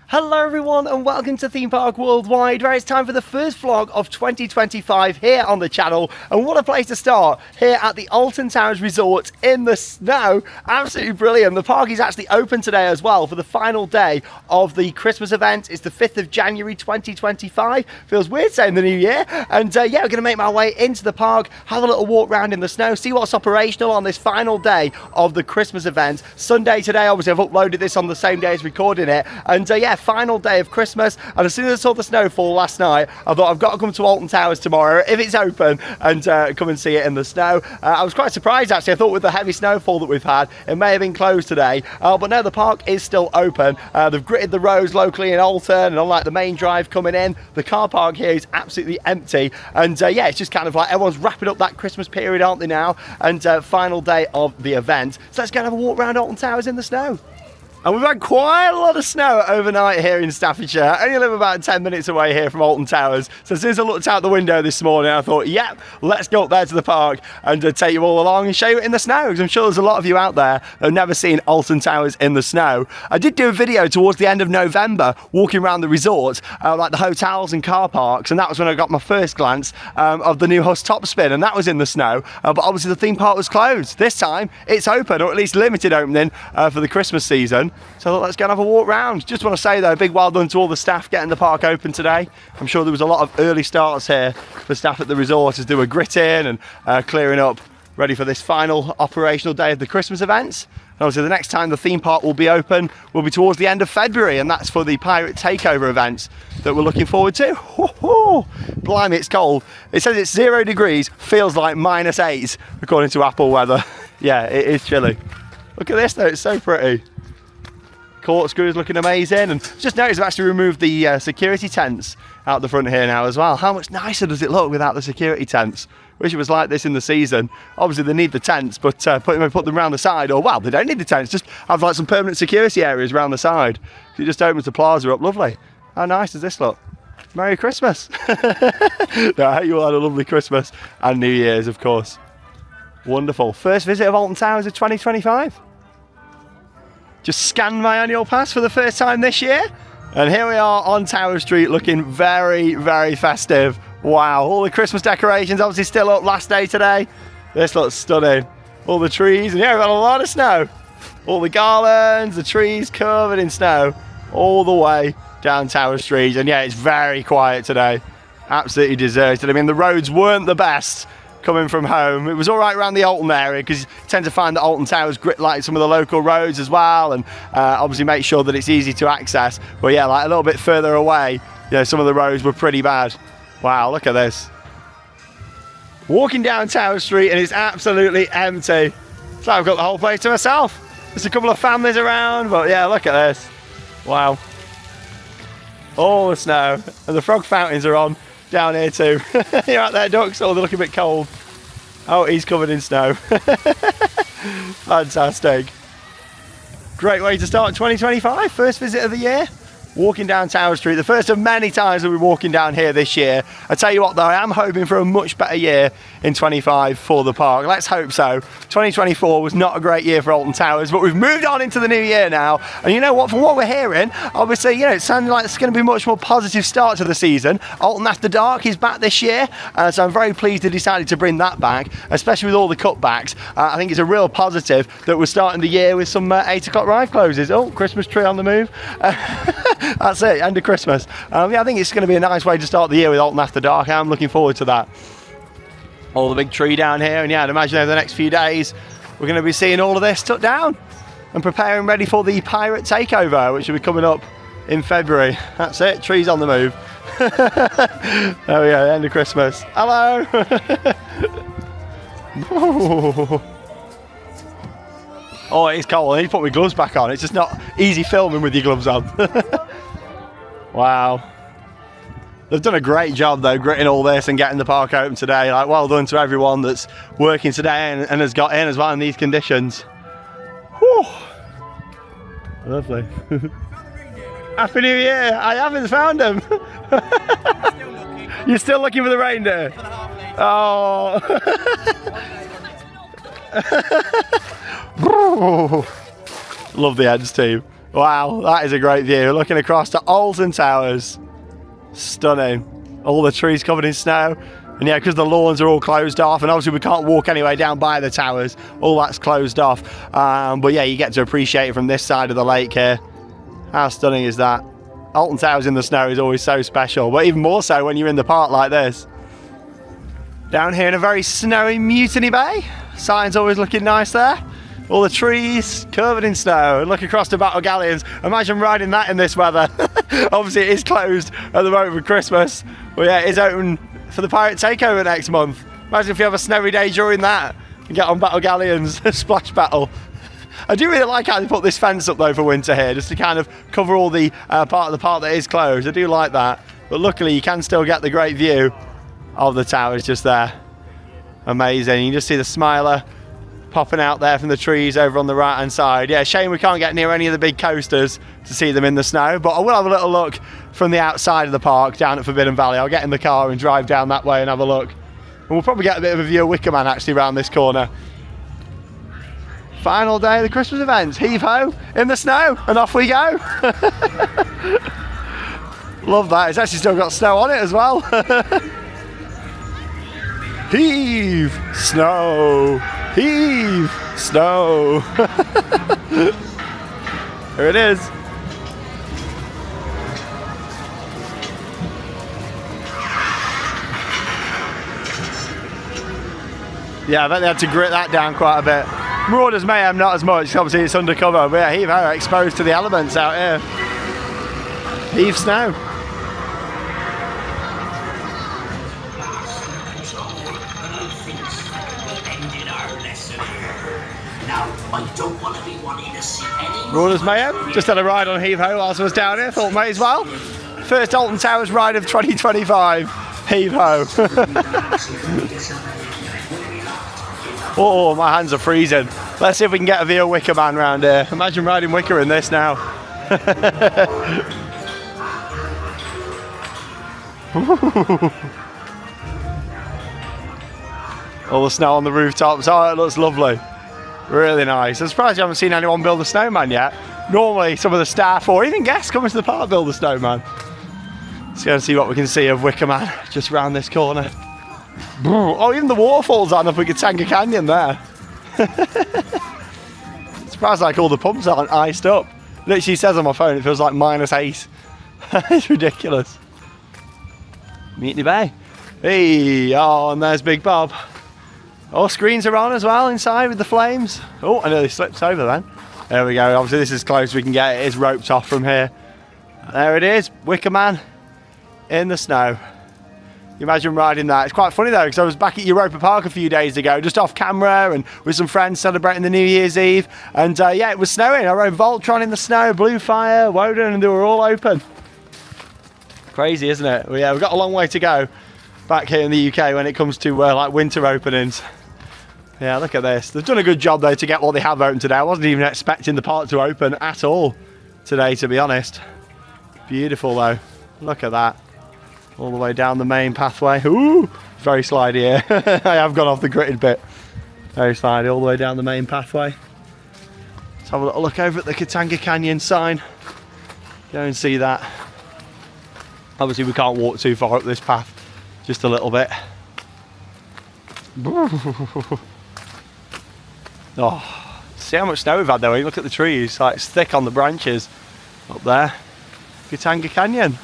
Hello everyone and welcome to Theme Park Worldwide, where it's time for the first vlog of 2025 here on the channel. And what a place to start, here at the Alton Towers Resort in the snow. Absolutely brilliant. The park is actually open today as well for the final day of the Christmas event. It's the 5th of January 2025. Feels weird saying the new year. And yeah, we're going to make my way into the park, have a little walk around in the snow, see what's operational on this final day of the Christmas event. Sunday today, obviously I've uploaded this on the same day as recording it. And yeah, final day of Christmas, and as soon as I saw the snowfall last night, I thought I've got to come to Alton Towers tomorrow if it's open and come and see it in the snow. I was quite surprised actually. I thought with the heavy snowfall that we've had, it may have been closed today, but no, the park is still open. They've gritted the roads locally in Alton, and unlike the main drive coming in, the car park here is absolutely empty. And yeah, it's just kind of like everyone's wrapping up that Christmas period, aren't they now? And final day of the event. So let's go and have a walk around Alton Towers in the snow. And we've had quite a lot of snow overnight here in Staffordshire. I only live about 10 minutes away here from Alton Towers. So as soon as I looked out the window this morning, I thought, yep, let's go up there to the park and take you all along and show you it in the snow. Because I'm sure there's a lot of you out there that have never seen Alton Towers in the snow. I did do a video towards the end of November, walking around the resort, like the hotels and car parks. And that was when I got my first glance of the new Huss Top Spin. And that was in the snow. But obviously the theme park was closed. This time it's open, or at least limited opening for the Christmas season. So let's go and have a walk round. Just want to say though, a big well done to all the staff getting the park open today. I'm sure there was a lot of early starts here for staff at the resort as they were gritting and clearing up, ready for this final operational day of the Christmas events. And obviously the next time the theme park will be open will be towards the end of February, and that's for the Pirate Takeover events that we're looking forward to. Blimey, it's cold. It says it's 0 degrees, feels like -8 according to Apple weather. Yeah, it is chilly. Look at this though, it's so pretty. Corkscrew is looking amazing, and just noticed I've actually removed the security tents out the front here now as well. How much nicer does it look without the security tents? Wish it was like this in the season. Obviously they need the tents, but put them around the side, or well, they don't need the tents, just have like some permanent security areas around the side. It just opens the plaza up. Lovely. How nice does this look? Merry Christmas. No, I hope you all had a lovely Christmas and New Year's, of course. Wonderful. First visit of Alton Towers of 2025. Just scanned my annual pass for the first time this year, and here we are on Tower Street looking very, very festive. Wow, all the Christmas decorations obviously still up, last day today. This looks stunning. All the trees, and yeah, we've got a lot of snow. All the garlands, the trees covered in snow all the way down Tower Street, and yeah, it's very quiet today. Absolutely deserted. I mean, the roads weren't the best coming from home. It was all right around the Alton area because you tend to find that Alton Towers grit like some of the local roads as well, and obviously make sure that it's easy to access. But yeah, like a little bit further away, you know, some of the roads were pretty bad. Wow, look at this. Walking down Tower Street and it's absolutely empty. So I've got the whole place to myself. There's a couple of families around, but yeah, look at this. Wow. All the snow, and the frog fountains are on down here too. You're out there, ducks. Oh, they look a bit cold. Oh, he's covered in snow. Fantastic. Great way to start 2025. First visit of the year. Walking down Tower Street, the first of many times that we're walking down here this year. I tell you what though, I am hoping for a much better year in 25 for the park. Let's hope so. 2024 was not a great year for Alton Towers, but we've moved on into the new year now. And you know what, from what we're hearing, obviously, you know, it sounded like it's going to be a much more positive start to the season. Alton After Dark is back this year, so I'm very pleased they decided to bring that back, especially with all the cutbacks. I think it's a real positive that we're starting the year with some 8 o'clock ride closes. Oh, Christmas tree on the move. That's it, end of Christmas. Yeah, I think it's going to be a nice way to start the year with Alton After Dark. I'm looking forward to that. All the big tree down here, and yeah, I'd imagine over the next few days we're going to be seeing all of this took down and preparing ready for the Pirate Takeover, which will be coming up in February. That's it, trees on the move. Oh yeah, end of Christmas. Hello. Oh, it's cold. I need to put my gloves back on. It's just not easy filming with your gloves on. Wow. They've done a great job though, gritting all this and getting the park open today. Like, well done to everyone that's working today and has got in as well in these conditions. Whew. Lovely. Happy New Year! I haven't found them. You're still looking for the reindeer? Oh. Love the Eds team. Wow, that is a great view. Looking across to Alton Towers. Stunning. All the trees covered in snow. And yeah, because the lawns are all closed off, and obviously we can't walk anyway down by the towers, all that's closed off. But yeah, you get to appreciate it from this side of the lake here. How stunning is that? Alton Towers in the snow is always so special, but even more so when you're in the park like this. Down here in a very snowy Mutiny Bay. Sign's always looking nice there. All the trees covered in snow. And look across to Battle Galleons. Imagine riding that in this weather. Obviously it is closed at the moment for Christmas. But yeah, it is open for the Pirate Takeover next month. Imagine if you have a snowy day during that and get on Battle Galleons, splash battle. I do really like how they put this fence up though for winter here, just to kind of cover all the part of the park that is closed. I do like that. But luckily you can still get the great view of the towers just there. Amazing. You can just see the Smiler popping out there from the trees over on the right hand side. Yeah, shame we can't get near any of the big coasters to see them in the snow, but I will have a little look from the outside of the park down at Forbidden Valley. I'll get in the car and drive down that way and have a look. And we'll probably get a bit of a view of Wicker Man actually around this corner. Final day of the Christmas events. Heave ho in the snow and off we go. Love that. It's actually still got snow on it as well. Heave snow. Heave snow. There it is. Yeah, I bet they had to grit that down quite a bit. Marauders Mayhem not as much, obviously it's undercover, but yeah, heave ho, exposed to the elements out here. Heave snow. Marauders Mayhem, just had a ride on Heave Ho whilst I was down here, thought may as well. First Alton Towers ride of 2025, Heave Ho. Oh, my hands are freezing. Let's see if we can get a view of Wicker Man around here. Imagine riding Wicker in this now. All the snow on the rooftops. Oh, it looks lovely. Really nice. I'm surprised you haven't seen anyone build a snowman yet. Normally some of the staff or even guests coming to the park build a snowman. Let's go and see what we can see of Wicker Man just round this corner. Oh, even the waterfalls aren't up at Katanga Canyon there. Surprised like all the pumps aren't iced up. Literally says on my phone it feels like -8. It's ridiculous. Mutiny Bay. Hey, oh, and there's Big Bob. All screens are on as well inside with the flames. Oh, I nearly slipped over then. There we go. Obviously this is close we can get. It is roped off from here. There it is, Wicker Man in the snow. You imagine riding that. It's quite funny though, because I was back at Europa Park a few days ago, just off camera and with some friends celebrating the New Year's Eve. And yeah, it was snowing. I rode Voltron in the snow, Blue Fire, Woden, and they were all open. Crazy, isn't it? Well, yeah, we've got a long way to go back here in the UK when it comes to like winter openings. Yeah, look at this. They've done a good job though to get what they have open today. I wasn't even expecting the park to open at all today, to be honest. Beautiful though. Look at that. All the way down the main pathway. Ooh, very slidey here. I have gone off the gritted bit. Very slidey all the way down the main pathway. Let's have a little look over at the Katanga Canyon sign. Go and see that. Obviously we can't walk too far up this path. Just a little bit. Oh, see how much snow we've had though. Look at the trees. Like, it's thick on the branches up there. Katanga Canyon.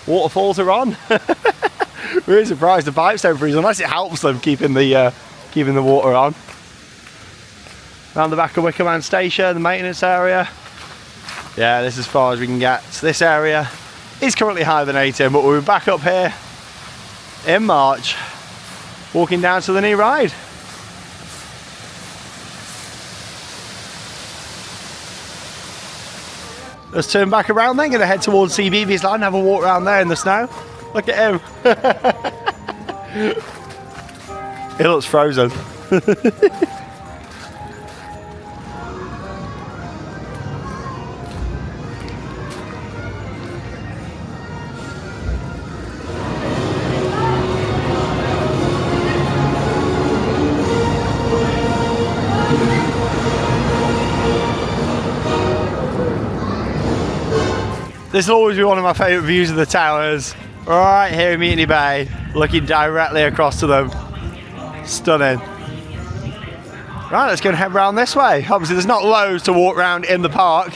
Waterfalls are on. Really surprised the pipes don't freeze unless it helps them keeping the water on. Around the back of Wicker Man Station, the maintenance area. Yeah, this is as far as we can get. So this area is currently hibernating, but we'll be back up here in March, walking down to the new ride. Let's turn back around then, gonna head towards CBeebies land, have a walk around there in the snow. Look at him. He looks frozen. This will always be one of my favourite views of the towers. Right here in Mutiny Bay, looking directly across to them. Stunning. Right, let's go and head round this way. Obviously there's not loads to walk around in the park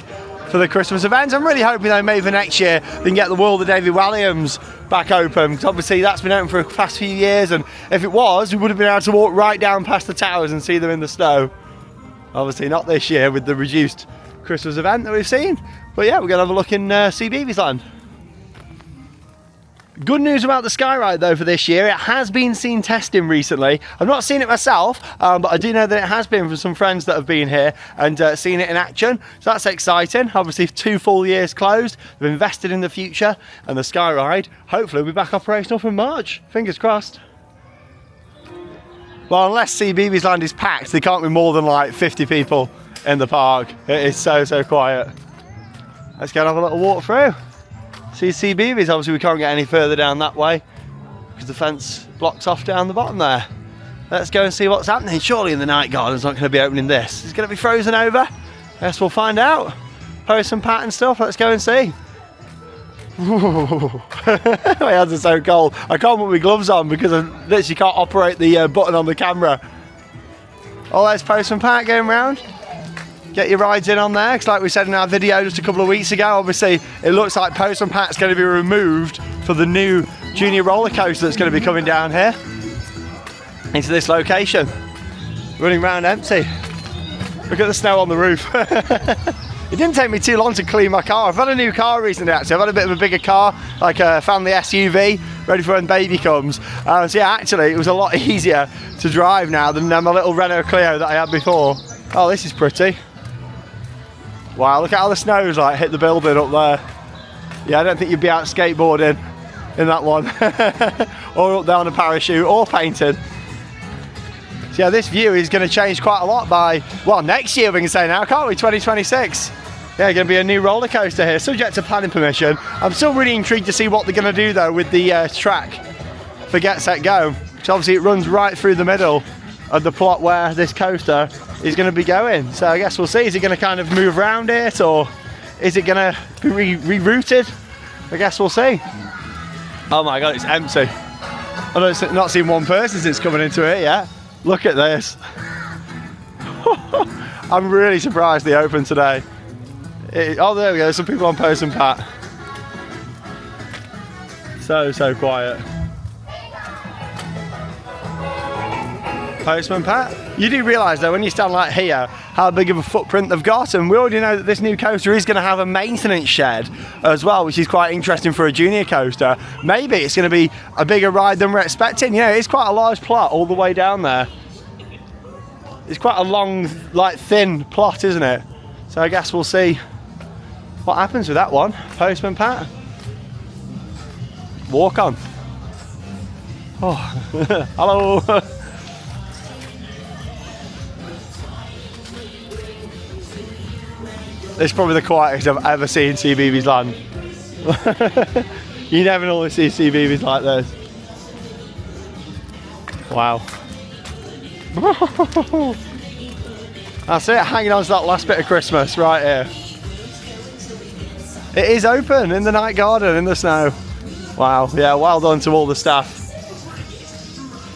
for the Christmas events. I'm really hoping though maybe for next year they can get the World of David Walliams back open, because obviously that's been open for the past few years, and if it was, we would have been able to walk right down past the towers and see them in the snow. Obviously not this year with the reduced Christmas event that we've seen. But yeah, we're going to have a look in CBeebies land. Good news about the sky ride though for this year, it has been seen testing recently. I've not seen it myself, but I do know that it has been from some friends that have been here and seen it in action. So that's exciting. Obviously 2 full years closed, they've invested in the future, and the sky ride hopefully will be back operational from March. Fingers crossed. Well, unless CBeebies land is packed, there can't be more than like 50 people in the park. It is so quiet. Let's go and have a little walk through. See CBeebies, obviously we can't get any further down that way because the fence blocks off down the bottom there. Let's go and see what's happening. Surely in the night garden's not going to be opening this. It's going to be frozen over. Guess we'll find out. Post some pattern stuff, let's go and see. My hands are so cold. I can't put my gloves on because I literally can't operate the button on the camera. Oh, there's Post and Pat going round. Get your rides in on there, because like we said in our video just a couple of weeks ago, obviously it looks like Post and Pat's going to be removed for the new junior roller coaster that's going to be coming down here into this location. Running around empty. Look at the snow on the roof. It didn't take me too long to clean my car. I've had a new car recently actually. I've had a bit of a bigger car, like a family SUV, ready for when baby comes. So yeah, actually it was a lot easier to drive now than my little Renault Clio that I had before. Oh, this is pretty. Wow, look at how the snow's like hit the building up there. Yeah, I don't think you'd be out skateboarding in that one. Or up there on a parachute, or painted. So yeah, this view is going to change quite a lot by, well, next year we can say now, can't we? 2026. Yeah, going to be a new roller coaster here, subject to planning permission. I'm still really intrigued to see what they're going to do though with the track for Get Set Go. Because obviously it runs right through the middle of the plot where this coaster is going to be going. So I guess we'll see. Is it going to kind of move around it, or is it going to be rerouted? I guess we'll see. Oh my god, it's empty. I've not seen one person since coming into it yet. Look at this. I'm really surprised they opened today. Oh, there we go. Some people on Post and Pat. So quiet. Postman Pat. You do realise though, when you stand like here, how big of a footprint they've got, and we already know that this new coaster is going to have a maintenance shed as well, which is quite interesting for a junior coaster. Maybe it's going to be a bigger ride than we're expecting. You know, it's quite a large plot all the way down there. It's quite a long, like thin plot, isn't it? So I guess we'll see what happens with that one. Postman Pat. Walk on. Oh, hello. It's probably the quietest I've ever seen CBeebies land. You never normally see CBeebies like this. Wow. That's it, hanging on to that last bit of Christmas right here. It is open in the night garden in the snow. Wow, yeah, well done to all the staff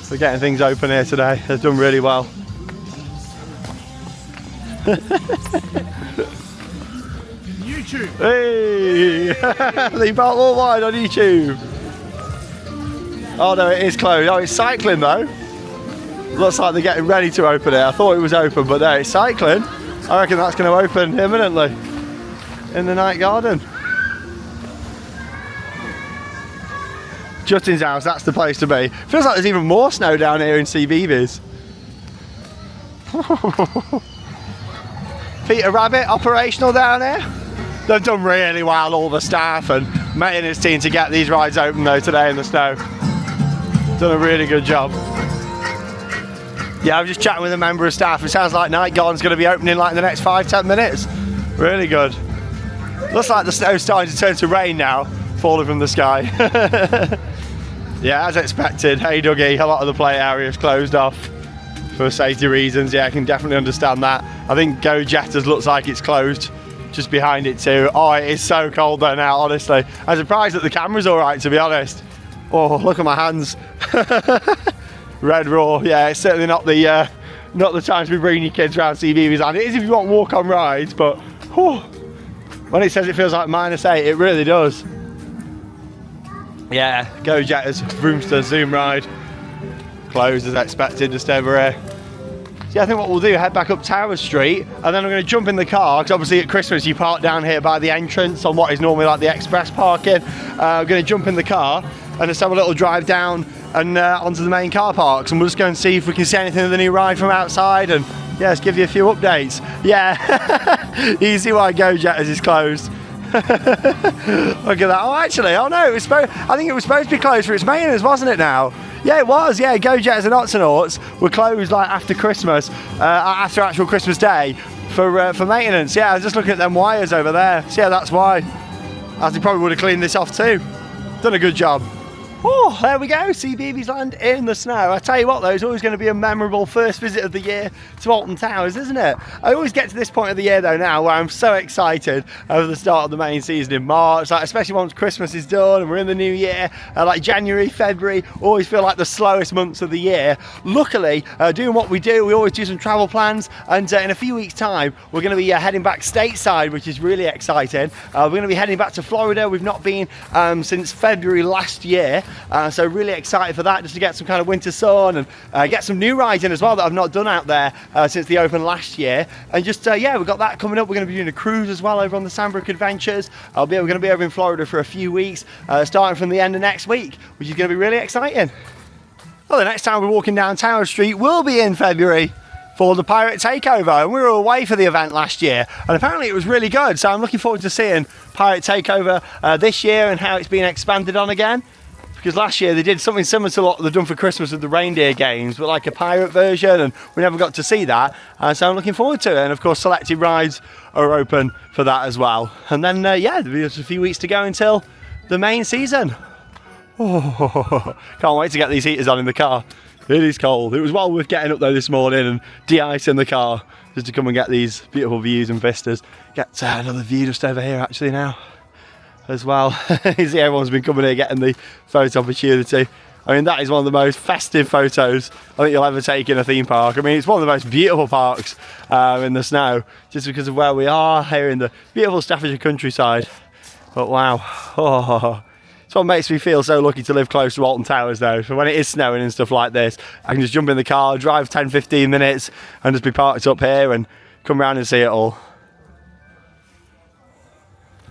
for getting things open here today. They've done really well. YouTube. Hey! Theme Park Worldwide on YouTube. Oh no, it is closed. Oh, it's cycling though. Looks like they're getting ready to open it. I thought it was open, but no, it's cycling. I reckon that's going to open imminently in the night garden. Justin's house, that's the place to be. Feels like there's even more snow down here in CBeebies. Peter Rabbit operational down here. They've done really well, all the staff and Mate and his team, to get these rides open though today in the snow. Done a really good job. Yeah, I was just chatting with a member of staff. It sounds like Night Garden's going to be opening like in the next 5-10 minutes. Really good. Looks like the snow's starting to turn to rain now, falling from the sky. Yeah, as expected. Hey Dougie, a lot of the play area is closed off for safety reasons. Yeah, I can definitely understand that. I think Go Jetters looks like it's closed just behind it too. Oh, it is so cold there now, honestly. I'm surprised that the camera's all right, to be honest. Oh, look at my hands. Red Raw, yeah, it's certainly not the time to be bringing your kids around CBeebies, and it is if you want walk on rides, but whew, when it says it feels like -8, it really does. Yeah, Go Jetters, Roomster, Zoom ride. Closed as expected, just over here. So yeah, I think what we'll do, head back up Towers Street, and then I'm going to jump in the car, because obviously at Christmas you park down here by the entrance on what is normally like the express parking. I'm going to jump in the car and just have a little drive down and onto the main car parks, and we'll just go and see if we can see anything of the new ride from outside, and yeah, let's give you a few updates. Yeah, you see why Go Jetters is closed. Look at that. Oh, actually, oh no, I think it was supposed to be closed for its maintenance, wasn't it now? Yeah, it was. Yeah, Go Jetters and Octonauts were closed like after Christmas, after actual Christmas Day for maintenance. Yeah, I was just looking at them wires over there. So yeah, that's why. As they probably would have cleaned this off too. Done a good job. Oh, there we go, CBeebies land in the snow. I tell you what though, it's always going to be a memorable first visit of the year to Alton Towers, isn't it? I always get to this point of the year though now where I'm so excited over the start of the main season in March, like especially once Christmas is done and we're in the new year, like January, February, always feel like the slowest months of the year. Luckily, doing what we do, we always do some travel plans, and in a few weeks time, we're going to be heading back stateside, which is really exciting. We're going to be heading back to Florida. We've not been since February last year. So really excited for that, just to get some kind of winter sun and get some new rides in as well that I've not done out there since the open last year. And just yeah, we've got that coming up. We're going to be doing a cruise as well over on the Sandbrook Adventures. We're going to be over in Florida for a few weeks, starting from the end of next week, which is going to be really exciting. Well, the next time we're walking down Tower Street will be in February for the Pirate Takeover, and we were away for the event last year, and apparently it was really good. So I'm looking forward to seeing Pirate Takeover this year and how it's been expanded on again. Because last year they did something similar to what they've done for Christmas with the reindeer games, but like a pirate version, and we never got to see that. So I'm looking forward to it. And of course, selected rides are open for that as well. And then, yeah, there's a few weeks to go until the main season. Oh, can't wait to get these heaters on in the car. It is cold. It was well worth getting up there this morning and de-icing the car just to come and get these beautiful views and vistas. Get another view just over here actually now as well. You see everyone's been coming here getting the photo opportunity. I mean, that is one of the most festive photos I think you'll ever take in a theme park. I mean, it's one of the most beautiful parks in the snow, just because of where we are here in the beautiful Staffordshire countryside. But wow, oh, it's what makes me feel so lucky to live close to Alton Towers though. So when it is snowing and stuff like this, I can just jump in the car, drive 10-15 minutes and just be parked up here and come round and see it all.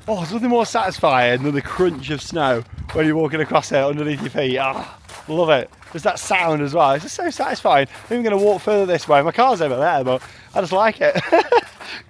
Oh, there's nothing more satisfying than the crunch of snow when you're walking across it underneath your feet. Ah, love it. Just that sound as well. It's just so satisfying. I'm even going to walk further this way. My car's over there, but I just like it.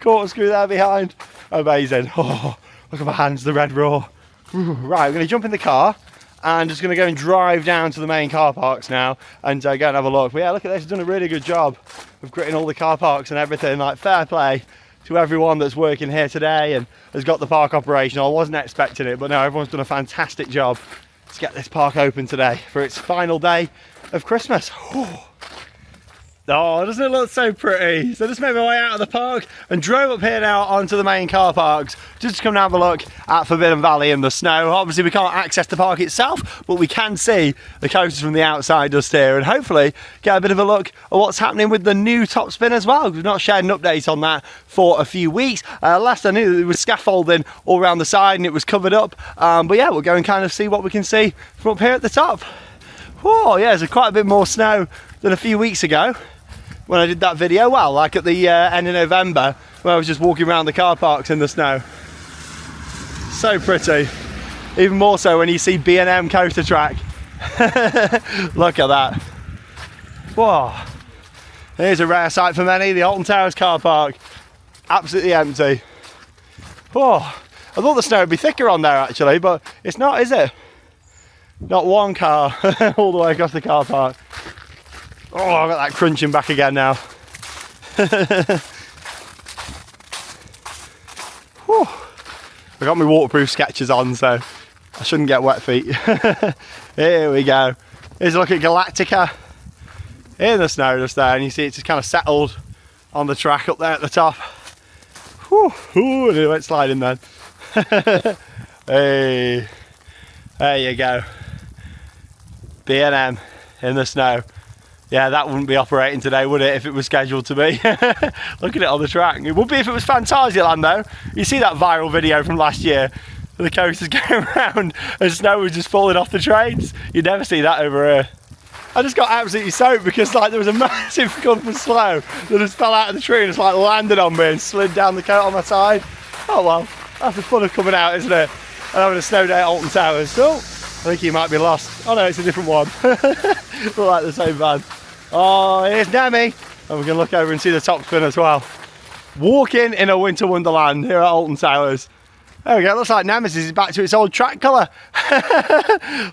Corkscrew there behind. Amazing. Oh, look at my hands, the red raw. Right, I'm going to jump in the car and just going to go and drive down to the main car parks now and go and have a look. But yeah, look at this. I've done a really good job of gritting all the car parks and everything. Like, fair play to everyone that's working here today and has got the park operational. I wasn't expecting it, but no, everyone's done a fantastic job to get this park open today for its final day of Christmas. Whew. Oh, doesn't it look so pretty? So I just made my way out of the park and drove up here now onto the main car parks just to come and have a look at Forbidden Valley in the snow. Obviously we can't access the park itself, but we can see the coasters from the outside just here and hopefully get a bit of a look at what's happening with the new top spin as well. We've not shared an update on that for a few weeks. Last I knew there was scaffolding all around the side and it was covered up. But yeah, we'll go and kind of see what we can see from up here at the top. Oh yeah, there's quite a bit more snow than a few weeks ago when I did that video, well, like at the end of November, when I was just walking around the car parks in the snow. So pretty. Even more so when you see B&M coaster track. Look at that. Whoa. Here's a rare sight for many, the Alton Towers car park. Absolutely empty. Whoa. I thought the snow would be thicker on there actually, but it's not, is it? Not one car all the way across the car park. Oh, I've got that crunching back again now. Whew. I got my waterproof Skechers on, so I shouldn't get wet feet. Here we go. Here's a look at Galactica in the snow just there, and you see it's just kind of settled on the track up there at the top. Whew, ooh, it went sliding then. Hey, there you go. B&M in the snow. Yeah, that wouldn't be operating today, would it, if it was scheduled to be? Look at it on the track. It would be if it was Fantasyland though. You see that viral video from last year? The coasters going around and snow was just falling off the trains. You'd never see that over here. I just got absolutely soaked because like there was a massive clump of snow that just fell out of the tree and just like landed on me and slid down the coat on my side. Oh well, that's the fun of coming out, isn't it? And having a snow day at Alton Towers. Oh, I think you might be lost. Oh no, it's a different one. Look like the same van. Oh, here's Nemi. And we can look over and see the top spin as well. Walking in a winter wonderland here at Alton Towers. There we go, it looks like Nemesis is back to its old track colour.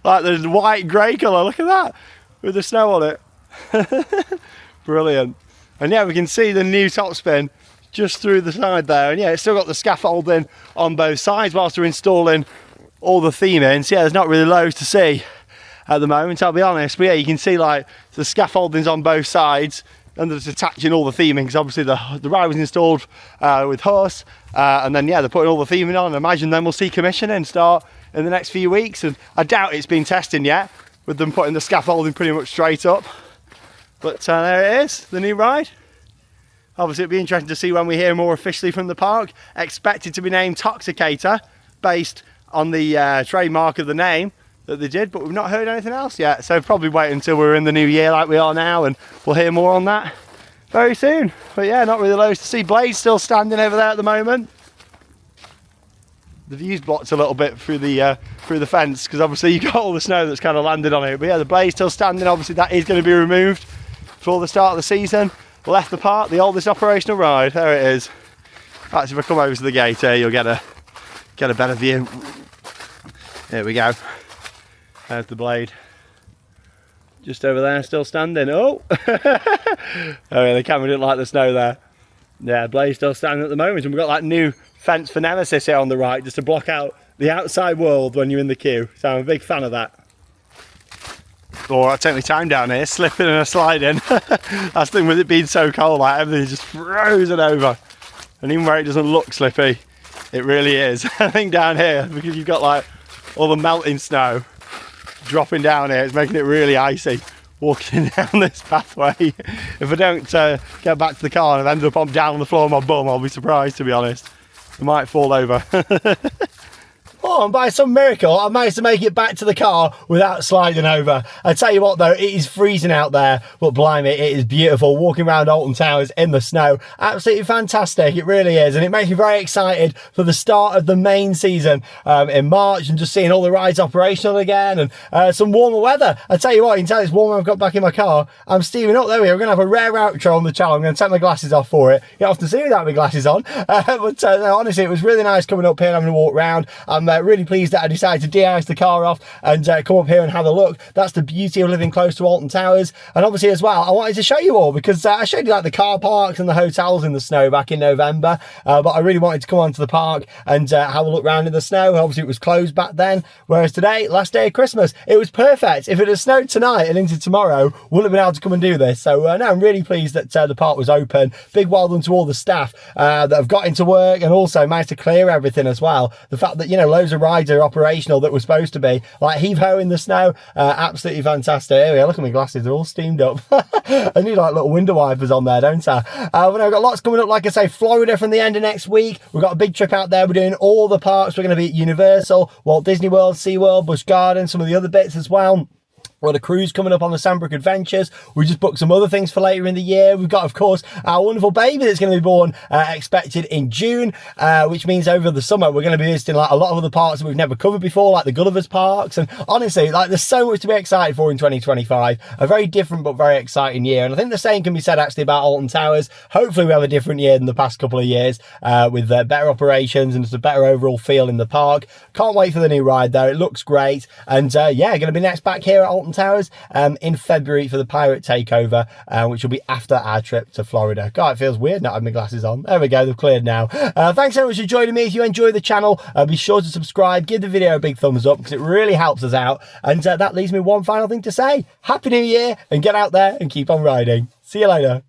Like the white grey colour, look at that. With the snow on it. Brilliant. And yeah, we can see the new top spin just through the side there. And yeah, it's still got the scaffolding on both sides whilst we're installing all the theming. So yeah, there's not really loads to see at the moment, I'll be honest. But yeah, you can see like the scaffolding's on both sides and there's attaching all the theming because obviously the ride was installed with horse. And then yeah, they're putting all the theming on. I imagine then we'll see commissioning start in the next few weeks. And I doubt it's been testing yet with them putting the scaffolding pretty much straight up. But there it is, the new ride. Obviously it'll be interesting to see when we hear more officially from the park. Expected to be named Toxicator based on the trademark of the name that they did, but we've not heard anything else yet. So probably wait until we're in the new year like we are now and we'll hear more on that very soon. But yeah, not really loads to see. Blade's still standing over there at the moment. The view's blocked a little bit through the fence because obviously you've got all the snow that's kind of landed on it. But yeah, the Blade's still standing. Obviously that is going to be removed before the start of the season. Left the park, the oldest operational ride. There it is. Actually, if I come over to the gate here, you'll get a better view. There we go. There's the Blade. Just over there, still standing. Oh! Oh yeah, the camera didn't like the snow there. Yeah, Blade's still standing at the moment, and we've got that new fence for Nemesis here on the right, just to block out the outside world when you're in the queue. So I'm a big fan of that. Oh, I take my time down here, slipping and sliding. That's the thing with it being so cold, like everything's just frozen over. And even where it doesn't look slippy, it really is. I think down here, because you've got like all the melting snow dropping down here, it's making it really icy walking down this pathway. If I don't get back to the car and I've ended up down on the floor on my bum, I'll be surprised, to be honest. I might fall over. Oh, and by some miracle, I managed to make it back to the car without sliding over. I tell you what though, it is freezing out there, but blimey, it is beautiful. Walking around Alton Towers in the snow, absolutely fantastic, it really is. And it makes me very excited for the start of the main season in March and just seeing all the rides operational again and some warmer weather. I tell you what, you can tell it's warm when I've got back in my car. I'm steaming up, there we go. We're going to have a rare outro on the channel. I'm going to take my glasses off for it. You don't have to see me without my glasses on. But no, honestly, it was really nice coming up here and having a walk around. I'm really pleased that I decided to de-ice the car off and come up here and have a look. That's the beauty of living close to Alton Towers. And obviously as well, I wanted to show you all because I showed you like the car parks and the hotels in the snow back in November, but I really wanted to come onto the park and have a look around in the snow. Obviously it was closed back then, whereas today, last day of Christmas, it was perfect. If it had snowed tonight and into tomorrow, wouldn't have been able to come and do this. So no, I'm really pleased that the park was open. Big well done to all the staff that have got into work and also managed to clear everything as well. The fact that, you know, loads of rides are operational that were supposed to be, like heave-ho in the snow, absolutely fantastic. Here we are, look at my glasses, they're all steamed up. I need like little window wipers on there, don't I? But I've got lots coming up, like I say, Florida from the end of next week. We've got a big trip out there. We're doing all the parks. We're going to be at Universal, Walt Disney World, SeaWorld, Busch Gardens, some of the other bits as well. We've got a cruise coming up on the Sandbrook Adventures. We just booked some other things for later in the year. We've got, of course, our wonderful baby that's going to be born, expected in June, which means over the summer we're going to be visiting like a lot of other parks that we've never covered before, like the Gulliver's Parks. And honestly, like there's so much to be excited for in 2025. A very different but very exciting year. And I think the same can be said actually about Alton Towers. Hopefully we have a different year than the past couple of years with better operations and just a better overall feel in the park. Can't wait for the new ride though. It looks great. And yeah, going to be next back here at Alton Towers in February for the Pirate Takeover, which will be after our trip to Florida. God, it feels weird not having my glasses on. There we go, they've cleared now. Thanks so much for joining me. If you enjoy the channel, be sure to subscribe, give the video a big thumbs up because it really helps us out. And that leaves me one final thing to say. Happy New Year and get out there and keep on riding. See you later.